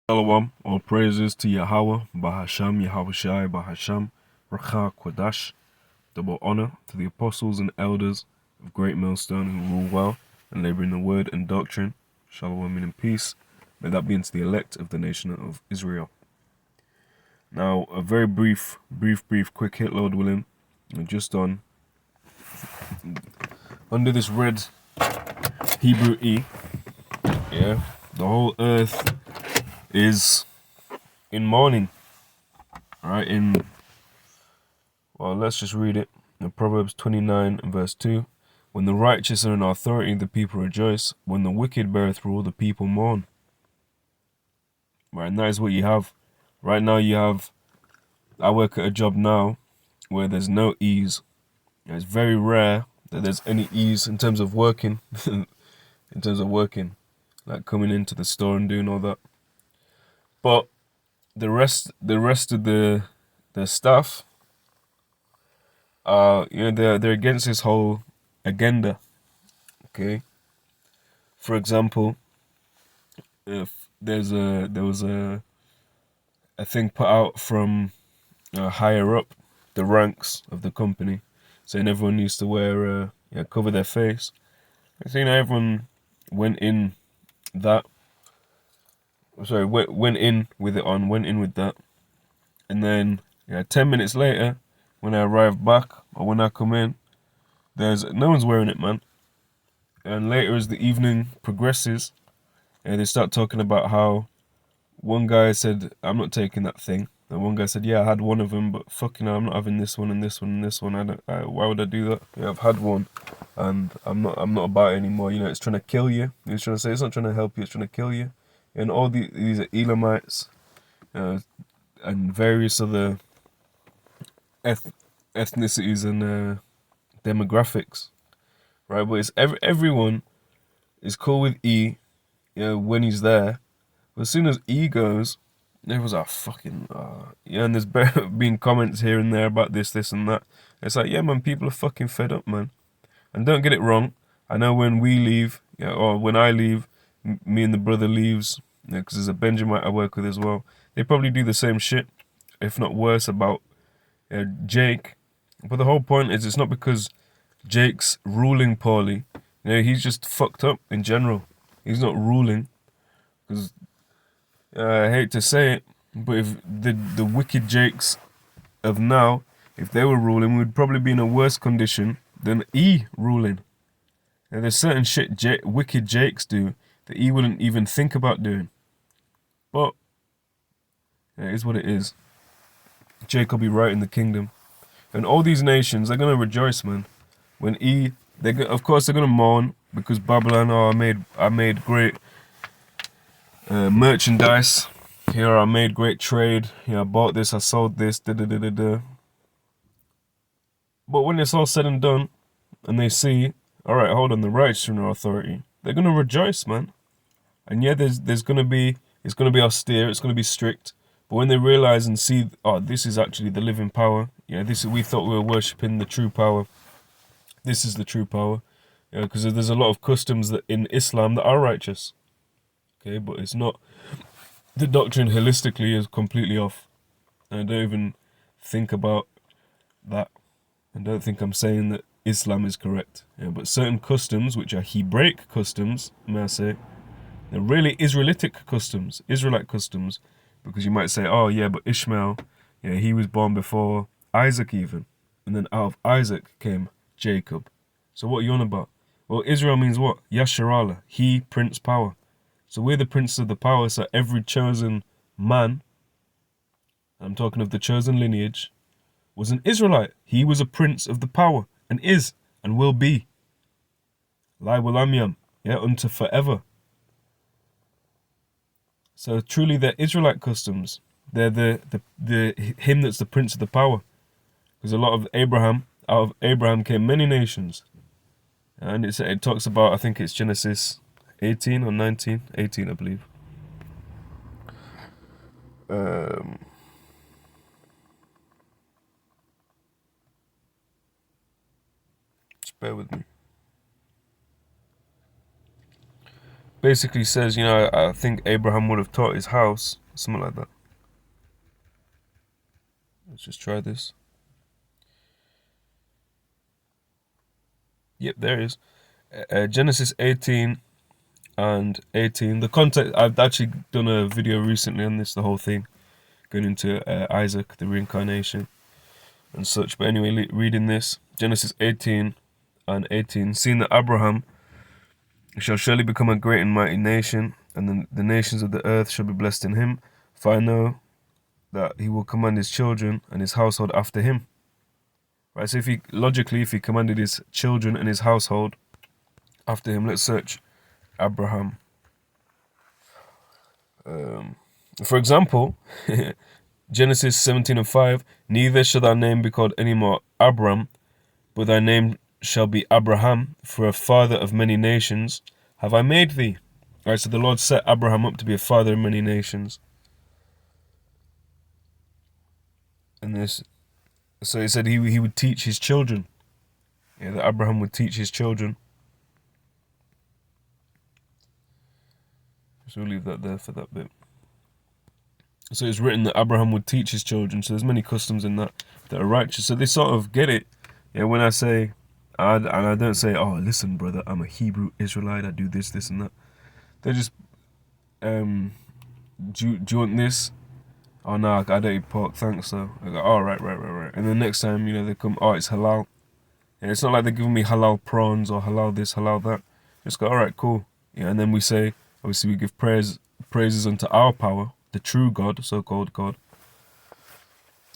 Shalom, all praises to Yahawah, bahasham, Yahawashi, bahasham, Rakha Kwadash. Double honor to the apostles and elders of Great Millstone who rule well and labor in the word and doctrine. Shalom and peace. May that be unto the elect of the nation of Israel. Now, a very brief, quick hit, Lord willing. Just on under this red Hebrew E. Yeah, the whole earth is in mourning. Right, let's just read it. In Proverbs 29 and verse 2. When the righteous are in authority, the people rejoice. When the wicked beareth rule, the people mourn. Right, and that is what you have. Right now I work at a job now where there's no ease. It's very rare that there's any ease in terms of working. Like coming into the store and doing all that. But the rest of the staff, they're against this whole agenda. Okay. For example, if there was a thing put out from higher up the ranks of the company, saying everyone needs to wear cover their face. I think everyone went in that. Sorry, went in with it on, went in with that, and then 10 minutes later, when I arrive back or when I come in, there's no one's wearing it, man. And later, as the evening progresses, they start talking about how one guy said, "I'm not taking that thing," and one guy said, "Yeah, I had one of them, but fucking hell, I'm not having this one and this one and this one. Why would I do that? Yeah, I've had one, and I'm not about it anymore. It's trying to kill you. It's trying to say it's not trying to help you. It's trying to kill you." And all these are Elamites, and various other ethnicities and demographics, right? But it's everyone is cool with E, when he's there. But as soon as E goes, there was a fucking and there's been comments here and there about this, and that. It's like, yeah, man, people are fucking fed up, man. And don't get it wrong. I know when we leave, or when I leave, me and the brother leaves, because there's a Benjamite I work with as well. They probably do the same shit, if not worse, about Jake. But the whole point is, it's not because Jake's ruling poorly. He's just fucked up in general. He's not ruling because I hate to say it, but if the wicked Jakes of now, if they were ruling, we'd probably be in a worse condition than E ruling. Now, there's certain shit wicked Jakes do that E wouldn't even think about doing. But it is what it is. Jake will be right in the kingdom. And all these nations, they're going to rejoice, man. When of course they're going to mourn because Babylon, I made great merchandise. Here I made great trade. I bought this, I sold this, da. But when it's all said and done, and they see, all right, hold on, the righteous are in our authority, they're going to rejoice, man. And yeah, it's going to be austere, it's going to be strict. But when they realize and see, oh, this is actually the living power. We thought we were worshipping the true power. This is the true power. Because there's a lot of customs that in Islam that are righteous. Okay, but it's not. The doctrine holistically is completely off. And I don't even think about that. I don't think I'm saying that Islam is correct. But certain customs, which are Hebraic customs, may I say, they're really Israelite customs, because you might say, oh yeah, but Ishmael, he was born before Isaac even, and then out of Isaac came Jacob. So what are you on about? Well, Israel means what? Yasharallah, he, Prince Power. So we're the prince of the power, so every chosen man, I'm talking of the chosen lineage, was an Israelite. He was a prince of the power, and is, and will be. Halalyam, unto forever. So truly they're Israelite customs. They're the him that's the prince of the power. Because out of Abraham came many nations. And it talks about, I think it's Genesis 18 or 19, 18 I believe. Just bear with me. basically says, you know, I think Abraham would have taught his house, something like that. Let's just try this. Yep, there it is. Genesis 18 and 18. The context, I've actually done a video recently on this, the whole thing, going into Isaac, the reincarnation and such. But anyway, reading this, Genesis 18 and 18. Seeing that Abraham shall surely become a great and mighty nation, and the nations of the earth shall be blessed in him. For I know that he will command his children and his household after him. Right, so if he commanded his children and his household after him, let's search Abraham. For example, Genesis 17 and 5, neither shall thy name be called any more Abram, but thy name shall be Abraham, for a father of many nations have I made thee. Right, so the Lord set Abraham up to be a father of many nations. And this, so he said he would teach his children. Yeah, that Abraham would teach his children. So we'll leave that there for that bit. So it's written that Abraham would teach his children. So there's many customs in that are righteous. So they sort of get it. Yeah, when I say, and I don't say, oh, listen, brother, I'm a Hebrew Israelite. I do this, this, and that. They just, do you want this? Oh, no, I don't eat pork, thanks, though. I go, oh, right. And the next time, you know, they come, oh, it's halal. Yeah, it's not like they're giving me halal prawns or halal this, halal that. Just go, all right, cool. Yeah, and then we say, obviously, we give praises unto our power, the true God, so-called God.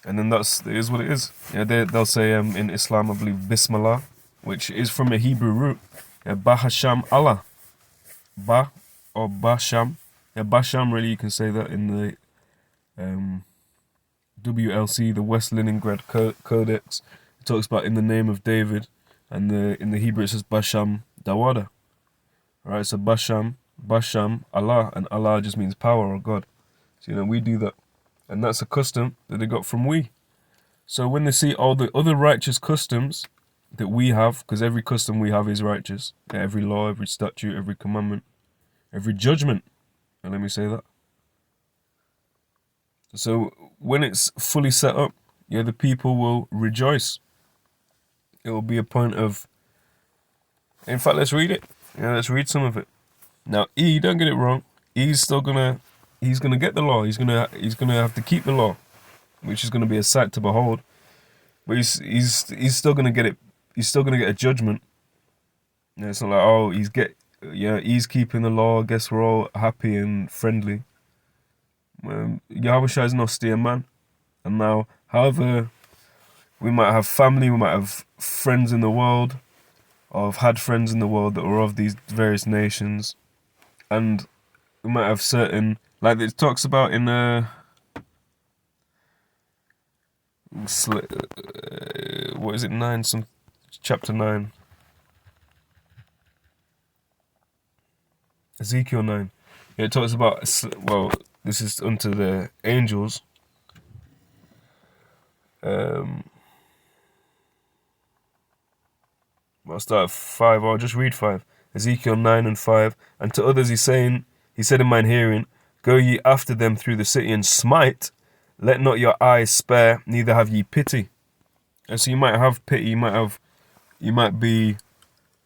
And then it is what it is. Yeah, they'll say in Islam, I believe, Bismillah, which is from a Hebrew root. Yeah, bahasham Allah. Ba or bahasham. Yeah, bahasham, really, you can say that in the WLC, the West Leningrad Codex. It talks about in the name of David, and in the Hebrew it says Basham Dawada. Alright, so Basham, Allah, and Allah just means power or God. So, you know, we do that. And that's a custom that they got from we. So when they see all the other righteous customs that we have, because every custom we have is righteous, every law, every statute, every commandment, every judgment, and let me say that. So when it's fully set up, yeah, the people will rejoice. It will be a point of, in fact, let's read it. Yeah, let's read some of it. Now, don't get it wrong. He's gonna get the law. He's gonna have to keep the law, which is gonna be a sight to behold. But he's still gonna get it. He's still gonna get a judgment. Yeah, it's not like, oh, he's keeping the law. I guess we're all happy and friendly. Yahawashi is an austere man, and now, however, we might have family, we might have friends in the world, or have had friends in the world that were of these various nations, and we might have certain, like it talks about in what is it, chapter 9, Ezekiel 9. Yeah, it talks about, well, this is unto the angels. I'll start at 5, or I'll just read 5. Ezekiel 9 and 5. And to others he said in mine hearing, go ye after them through the city and smite, let not your eyes spare, neither have ye pity. And so you might have pity, you might be,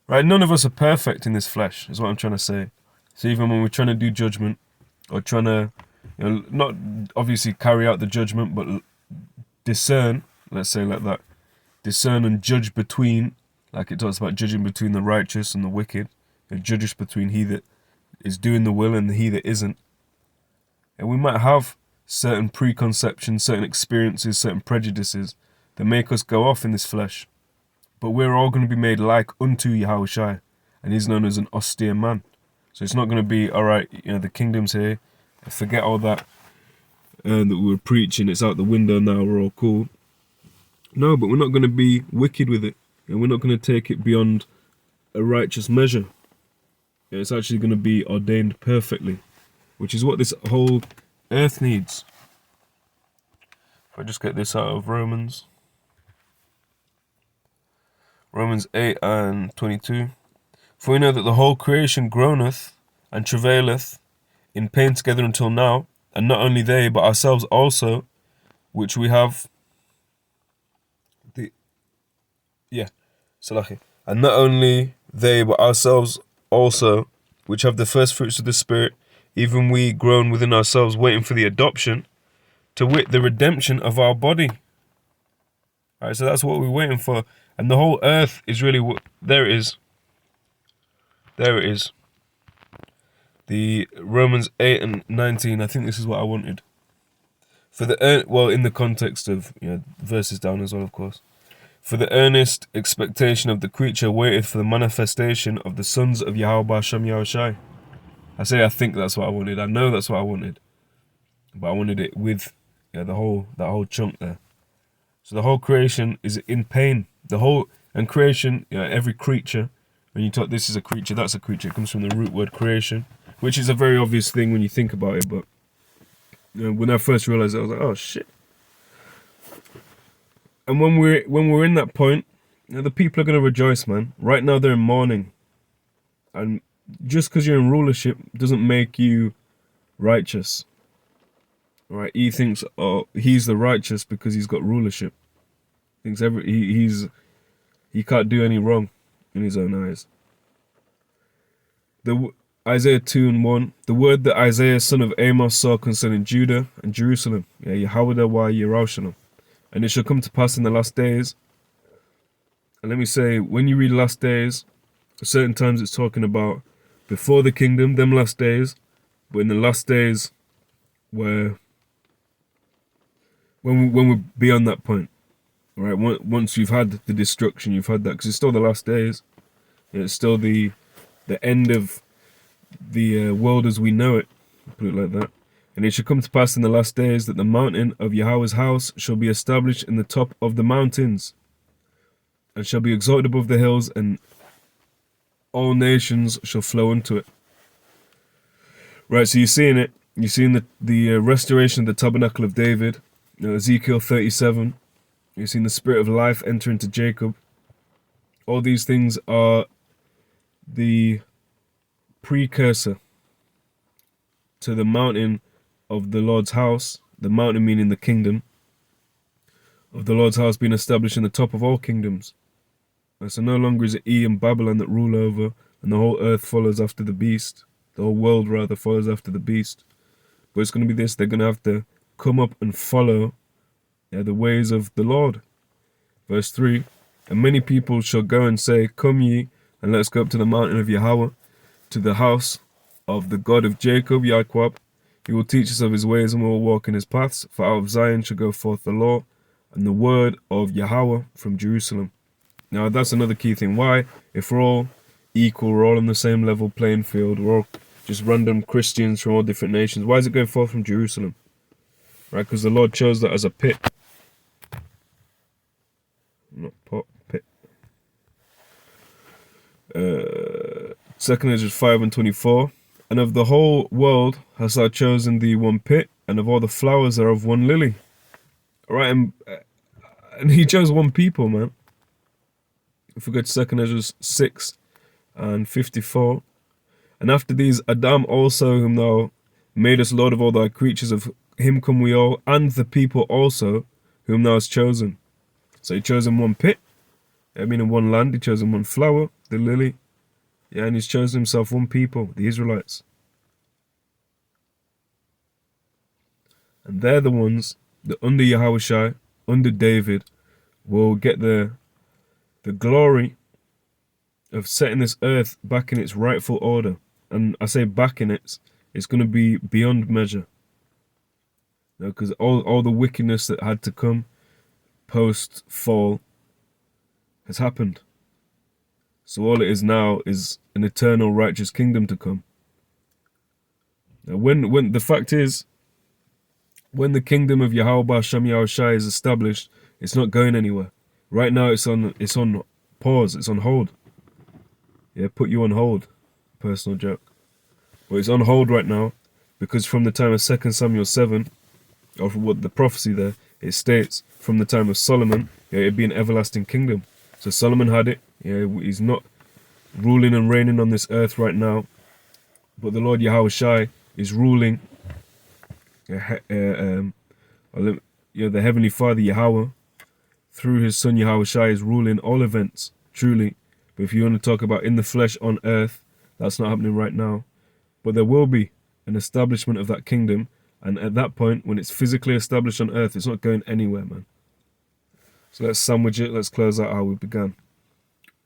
right, none of us are perfect in this flesh, is what I'm trying to say. So even when we're trying to do judgment, or trying to, you know, not obviously carry out the judgment, but discern, let's say like that, discern and judge between, like it talks about judging between the righteous and the wicked, and judges between he that is doing the will and he that isn't. And we might have certain preconceptions, certain experiences, certain prejudices that make us go off in this flesh. But we're all going to be made like unto Yahawashi, and he's known as an austere man. So it's not going to be, all right, you know, the kingdom's here, forget all that that we were preaching, it's out the window now, we're all cool. No, but we're not going to be wicked with it, and we're not going to take it beyond a righteous measure. It's actually going to be ordained perfectly, which is what this whole earth needs. If I just get this out of Romans 8 and 22. For we know that the whole creation groaneth and travaileth in pain together until now, and not only they, but ourselves also, which we have and not only they, but ourselves also, which have the first fruits of the Spirit, even we groan within ourselves, waiting for the adoption, to wit, the redemption of our body. All right, so that's what we're waiting for. And the whole earth is really there it is. There it is. The Romans 8 and 19, I think this is what I wanted. For the well, in the context of, verses down as well, of course. For the earnest expectation of the creature waiteth for the manifestation of the sons of Yahawah bahasham Yahawashi. I think that's what I wanted. I know that's what I wanted. But I wanted it with that whole chunk there. So the whole creation is in pain. Creation, every creature, when you talk this is a creature, that's a creature, it comes from the root word creation, which is a very obvious thing when you think about it, but when I first realized it, I was like, oh shit. And when we're in that point, the people are going to rejoice, man. Right now they're in mourning. And just because you're in rulership doesn't make you righteous. Right? He thinks, he's the righteous because he's got rulership. Thinks he can't do any wrong in his own eyes. Isaiah 2 and 1, the word that Isaiah son of Amos saw concerning Judah and Jerusalem, Yahawah Yerushalayim. And it shall come to pass in the last days. And let me say, when you read last days, certain times it's talking about before the kingdom, them last days, but in the last days when we're beyond that point, right? Once you've had the destruction, you've had that, because it's still the last days. It's still the end of the world as we know it, put it like that. And it shall come to pass in the last days that the mountain of Yahweh's house shall be established in the top of the mountains, and shall be exalted above the hills, and all nations shall flow into it. Right, so you're seeing it. You're seeing the restoration of the tabernacle of David, Ezekiel 37. You're seeing the spirit of life enter into Jacob. All these things are the precursor to the mountain of the Lord's house, the mountain meaning the kingdom of the Lord's house being established in the top of all kingdoms. So no longer is it and Babylon that rule over, and the whole earth follows after the beast. The whole world rather follows after the beast. But it's going to be this, they're going to have to come up and follow the ways of the Lord. Verse 3, and many people shall go and say, come ye, and let us go up to the mountain of Yahawah, to the house of the God of Jacob, Yahweh. He will teach us of his ways, and we will walk in his paths. For out of Zion shall go forth the law, and the word of Yahawah from Jerusalem. Now that's another key thing. Why? If we're all equal, we're all on the same level playing field, we're all just random Christians from all different nations, why is it going forth from Jerusalem? Right? Because the Lord chose that as a pit. Not pot, pit. 2 Ezra 5 and 24. And of the whole world hast thou chosen thee one pit, and of all the flowers thereof one lily. Alright, and he chose one people, man. If we go to 2 Ezra 6 and 54. And after these, Adam also, whom thou madest Lord of all thy creatures, of him come we all, and the people also, whom thou hast chosen. So he chosen one pit, in one land, he chosen one flower, the lily. And he's chosen himself one people, the Israelites. And they're the ones that under Yahawashi, under David, will get the glory of setting this earth back in its rightful order. And I say back in it's going to be beyond measure. Because all the wickedness that had to come post-fall has happened. So all it is now is an eternal righteous kingdom to come. Now when the fact is, when the kingdom of Yahawah bahasham Yahawashi is established, it's not going anywhere. Right now it's on pause, it's on hold. Yeah, put you on hold. Personal joke. But it's on hold right now, because from the time of 2 Samuel 7, or from what the prophecy there, it states, from the time of Solomon, it'd be an everlasting kingdom. So Solomon had it. He's not ruling and reigning on this earth right now, But the Lord Yahawashi is ruling. The Heavenly Father Yahawah, through His Son Yahawashi, is ruling all events, truly. But if you want to talk about in the flesh on earth, that's not happening right now. But there will be an establishment of that kingdom, and at that point, when it's physically established on earth, it's not going anywhere, man. So let's sandwich it. Let's close out how we began.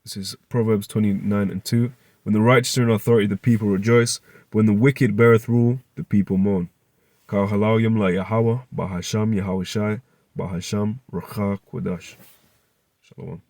This is Proverbs 29:2. When the righteous are in authority, the people rejoice. But when the wicked beareth rule, the people mourn. Ka halalyam la Yahawah, bahasham Yahawashi, bahasham racha kodash. Shalom.